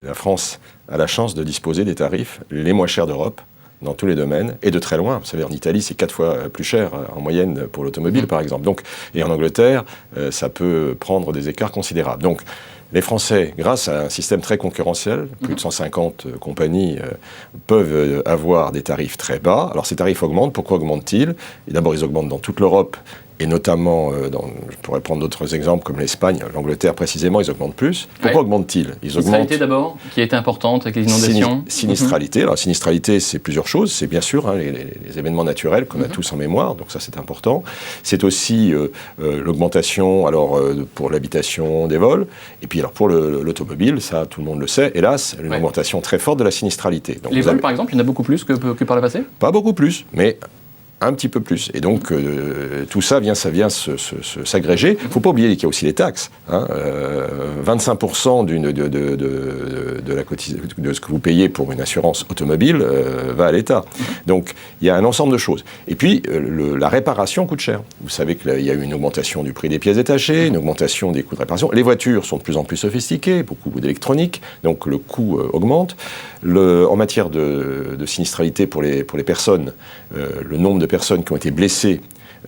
La France a la chance de disposer des tarifs les moins chers d'Europe dans tous les domaines, et de très loin. Vous savez, en Italie, c'est 4 fois plus cher en moyenne pour l'automobile, par exemple. Donc, et en Angleterre, ça peut prendre des écarts considérables. Donc, les Français, grâce à un système très concurrentiel, plus de 150 compagnies peuvent avoir des tarifs très bas. Alors, ces tarifs augmentent. Pourquoi augmentent-ils? D'abord, ils augmentent dans toute l'Europe, et notamment, je pourrais prendre d'autres exemples comme l'Espagne, l'Angleterre précisément, ils augmentent plus. Pourquoi augmentent-ils? Ils augmentent. Sinistralité d'abord, qui a été importante avec les inondations. Sinistralité. Alors, la sinistralité, c'est plusieurs choses. C'est bien sûr les événements naturels qu'on a tous en mémoire, donc ça c'est important. C'est aussi l'augmentation pour l'habitation des vols, et puis alors pour l'automobile, ça tout le monde le sait, hélas, une augmentation très forte de la sinistralité. Donc, les vols par exemple, il y en a beaucoup plus que par le passé? Pas beaucoup plus, mais un petit peu plus. Et donc, tout ça vient s'agréger. Il ne faut pas oublier qu'il y a aussi les taxes. 25% de ce que vous payez pour une assurance automobile va à l'État. Donc, il y a un ensemble de choses. Et puis, la réparation coûte cher. Vous savez qu'il y a eu une augmentation du prix des pièces détachées, une augmentation des coûts de réparation. Les voitures sont de plus en plus sophistiquées, beaucoup d'électronique, donc le coût augmente. En matière de sinistralité pour les personnes, le nombre de personnes qui ont été blessées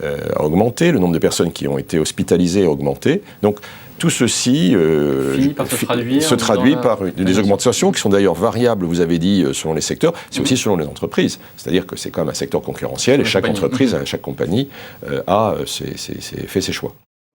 a augmenté, le nombre de personnes qui ont été hospitalisées a augmenté. Donc tout ceci se traduit par des augmentations qui sont d'ailleurs variables, vous avez dit, selon les secteurs, c'est aussi selon les entreprises. C'est-à-dire que c'est quand même un secteur concurrentiel et chaque entreprise, chaque compagnie a fait ses choix.